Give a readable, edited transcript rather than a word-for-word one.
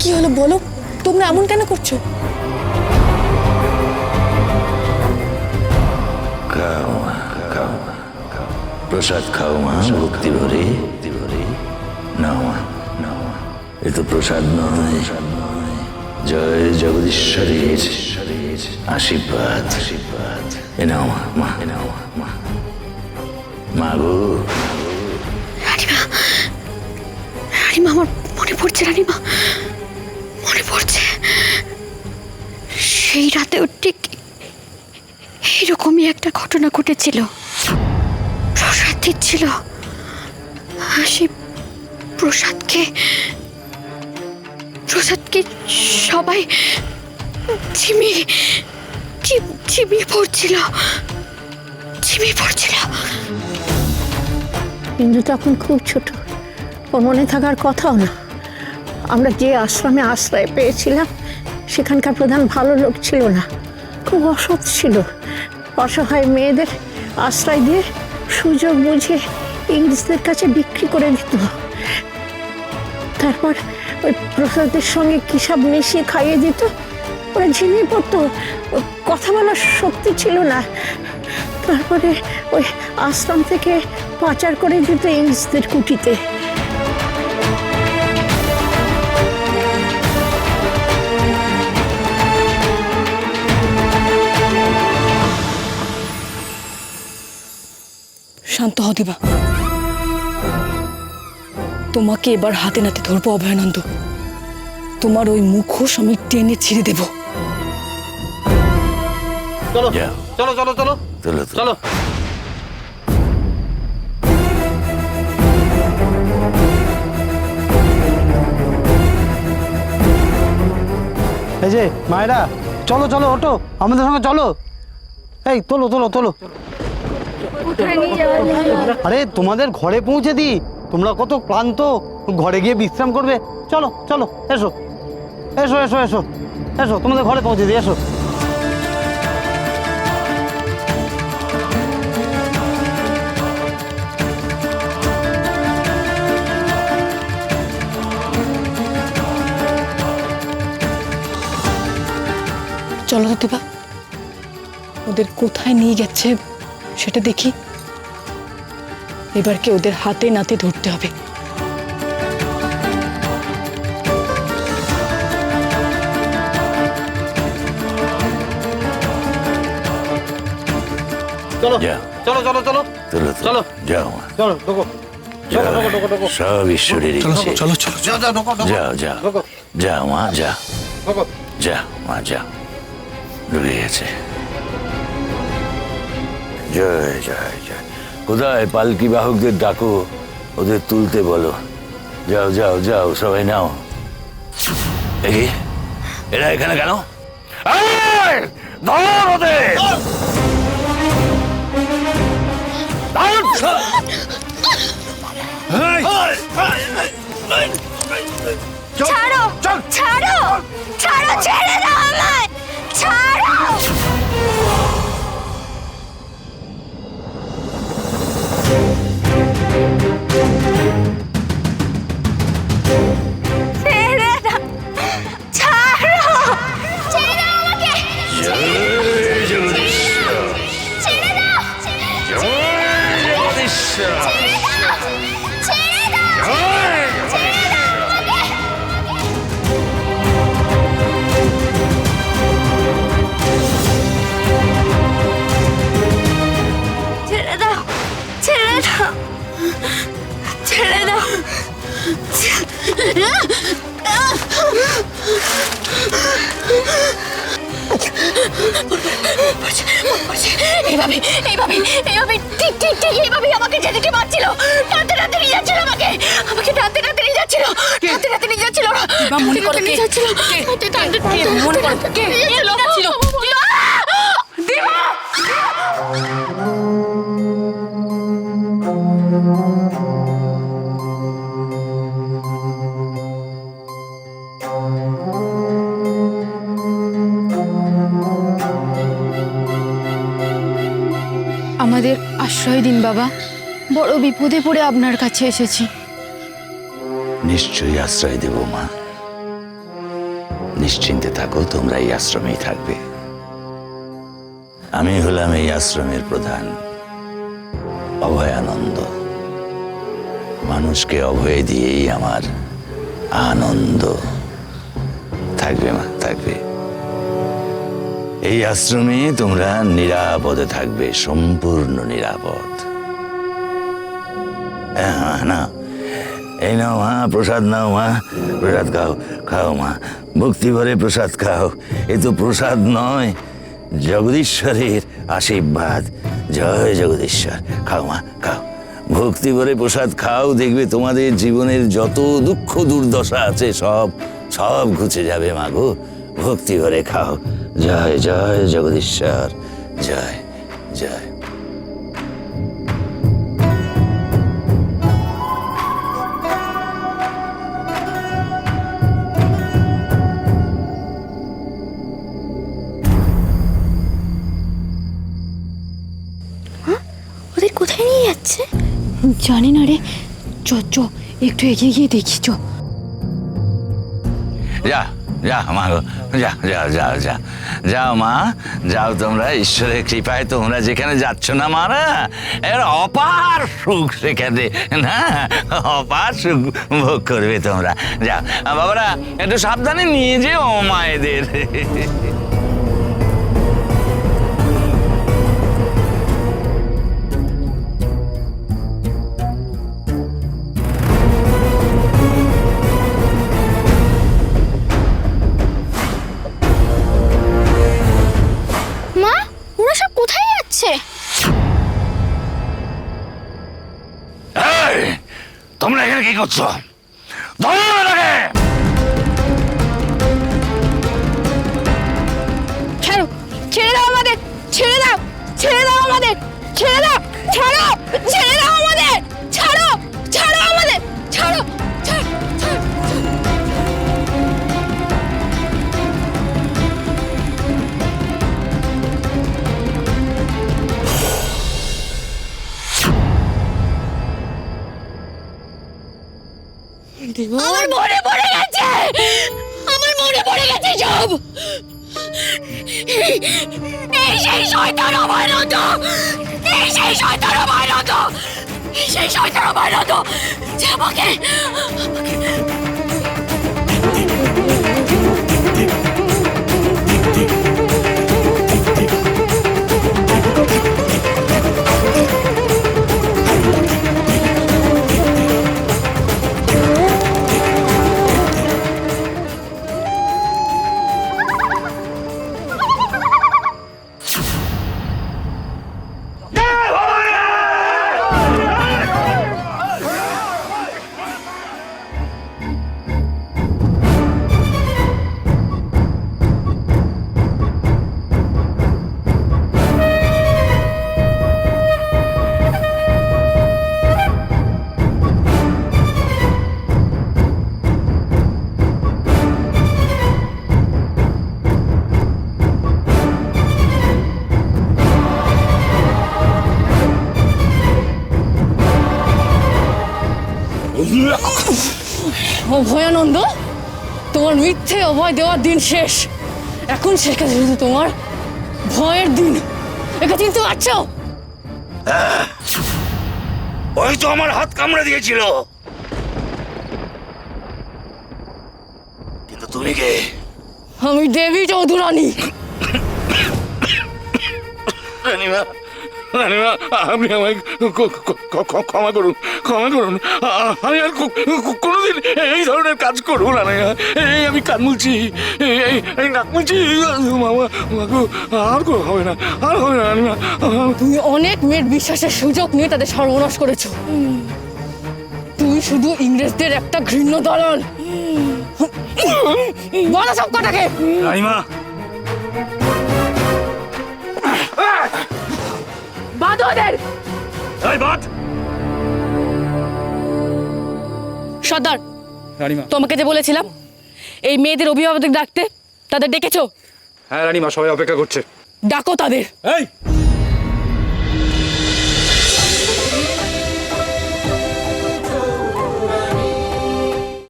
কি হলো বলো, তোমরা এমন কেন করছো? খাও মা, খাও, প্রসাদ খাও মা, ভক্তি ভরে নাও মা, নাও মা। এ তো প্রসাদ নয়, জয় জগদীশ্বরের আশীর্বাদ। এ নাও মা, মা এ নাও মা, মা গো। রানীমা, আমার মনে পড়ছে রানীমা, মনে পড়ছে সেই রাতেও ঠিক এইরকমই একটা ঘটনা ঘটেছিল। প্রসাদ দিচ্ছিল, সেই প্রসাদকে সবাই চিমিয়ে পড়ছিল। কিন্তু তখন খুব ছোট, ওর মনে থাকার কথাও না। আমরা যে আশ্রমে আশ্রয় পেয়েছিলাম সেখানকার প্রধান ভালো লোক ছিল না, খুব অসৎ ছিল। অসহায় মেয়েদের আশ্রয় দিয়ে সুযোগ বুঝে ইংরেজদের কাছে বিক্রি করে দিত। তারপর ওই প্রসাদের সঙ্গে কী সব মিশিয়ে খাইয়ে দিত, ওরা ঝিমিয়ে পড়তো, কথা বলার শক্তি ছিল না। তারপরে ওই আশ্রম থেকে পাচার করে দিত ইংরেজদের কুটিতে। শান্ত হও দিবা, তোমাকে এবার হাতে নাতে ধরবো অভয়ানন্দ। তোমার ওই মুখোশ আমি টেনে ছিঁড়ে দেব। চলো যাও। চলো চলো চলো চলো চলো। এই যে মায়েরা, চলো চলো, ওঠো আমাদের সঙ্গে চলো। এই তোলো তোলো তোলো। আরে তোমাদের ঘরে পৌঁছে দিই, তোমরা কত ক্লান্ত, ঘরে গিয়ে বিশ্রাম করবে। চলো চলো, এসো এসো এসো এসো এসো, তোমাদের ঘরে পৌঁছে দিই, এসো। চলো তো দিবা, ওদের কোথায় নিয়ে গেছে সেটা দেখি। এবারকে ওদের হাতে নাতে ধরতে হবে। চলো যাও। চলো চলো চলো চলো চলো যাও মা, চলো, ঢোকো যাও। ঢোকো ঢোকো ঢোকো সব ঈশ্বরের ইচ্ছে। যাও যাও, ঢোকো ঢোকো যাও যাও ঢোকো যাও মা, যাও ঢোকো। যাও মা, যাও। ডুবে গেছে। জয় জয় জয়। কোথায় পালকি বাহকদের ডাকো, ওদের তুলতে বলো। যাও যাও যাও, সবাই নাও। দেখি এরা এখানে কেন? এই, ধরো ওদের। ধরো। ছাড়ো ছাড়ো ছাড়ো, ছেড়ে দাও আমায়, ছাড়ো। ছেড়ে দাও, ছাড়ো, ছেড়ে দাও আমাকে, জয় জগদীশ্বর। ছেড়ে দাও, জয় জগদীশ্বর। ছেড়ে দাও, জয় ছেড়ে দাও, ছেড়ে দাও, ছেড়ে দাও। এইভাবে এইভাবে এইভাবে ঠিক ঠিক ঠিক এইভাবে আমাকে যেতে পারছিল, টানতে টানতে নিয়ে যাচ্ছিল আমাকে, আমাকে টানতে টানতে নিয়ে যাচ্ছিল, টানতে টানতে নিয়ে যাচ্ছিল, মনে করো কে? নিয়ে যাচ্ছিল, টানতে টানতে মনে করো কে? নিয়ে যাচ্ছিল। দিবা! আমাদের আশ্রয় দিন বাবা, বড় বিপদে পড়ে আপনার কাছে এসেছি। নিশ্চয়ই আশ্রয় দেব মা, নিশ্চিন্তে থাকো, তোমরা এই আশ্রমেই থাকবে। আমি হলাম এই আশ্রমের প্রধান অভয়ানন্দ। মানুষকে অভয় দিয়েই আমার আনন্দ। থাকবে মা, থাকবে। এই আশ্রমে তোমরা নিরাপদে থাকবে, সম্পূর্ণ নিরাপদ। হ্যাঁ না, এই নাও মা, প্রসাদ নাও মা, প্রসাদ খাও, খাও মা, ভক্তি ভরে প্রসাদ খাও। এ তো প্রসাদ নয়, জগদীশ্বরের আশীর্বাদ। জয় জগদীশ্বর। খাও মা, খাও, ভক্তি ভরে প্রসাদ খাও। দেখবে তোমাদের জীবনের যত দুঃখ দুর্দশা আছে সব সব ঘুচে যাবে মা গো। ভক্তি ভরে খাও। জয় জয় জগদীশ্বর, জয় জয়। ওদের কোথায় নিয়ে যাচ্ছে? জানি না রে, চ চ একটু এগিয়ে গিয়ে দেখি চ। যা যা মা গো, যা যা যা যা যাও মা, যাও তোমরা। ঈশ্বরের কৃপায় তোমরা যেখানে যাচ্ছ না মারা, এর অপার সুখ সেখানে, না অপার সুখ ভোগ করবে তোমরা। যাও বাবারা, একটু সাবধানে নিয়ে যেও মায়েদের। মা, ওরা সব কোথায় যাচ্ছে? এই, তোমরা এখানে কি করছো? ধরো এটাকে। ছাড়ো, ছেড়ে দাও আমাদের, ছেড়ে দাও, ছেড়ে দাও আমাদের, ছেড়ে দাও, ছাড়ো, ছেড়ে দাও আমাদের, ছাড়ো, ছাড়ো আমাদের, ছাড়ো, ছাড়ো, ছাড়ো। আমার মনে পড়ে গেছে, আমার মনে পড়ে গেছে সব। এই সেই শয়তান অভয়ানন্দ, এই সেই শয়তান অভয়ানন্দ, এই সেই শয়তান অভয়ানন্দ যে আমাকে অভয়ানন্দ, তোমার মিথ্যে অভয় দেওয়ার দিন শেষ। এখন শেষ কাছে শুধু তোমার ভয়ের দিন। একে চিনতে পারছো? ওই তো আমার হাত কামড়ে দিয়েছিল। কিন্তু তুমি কে? আমি দেবী চৌধুরানী। রানীমা, রানীমা, আপনি আমায় ক্ষমা করুন, ক্ষমা করুন। আমি আর কোনোদিন এই ধরনের কাজ করবো না। এই আমি কান মুলছি, এই নাক মুলছি, মামা মাগো, আর হবে না, আর হবে না রানীমা। তুমি অনেক মেয়ের বিশ্বাসের সুযোগ নিয়ে তাদের সর্বনাশ করেছো। তুই শুধু ইংরেজদের একটা ঘৃণ্য দালাল। বলো সব কটাকে। রানীমা, বাদ ওদের। এই বাদ। সর্দার, রানীমা। তোমাকে যে বলেছিলাম এই মেয়েদের অভিভাবকদের ডাকতে, তাদের ডেকেছো? হ্যাঁ রানীমা, সবাই অপেক্ষা করছে। ডাকো তাদের। এই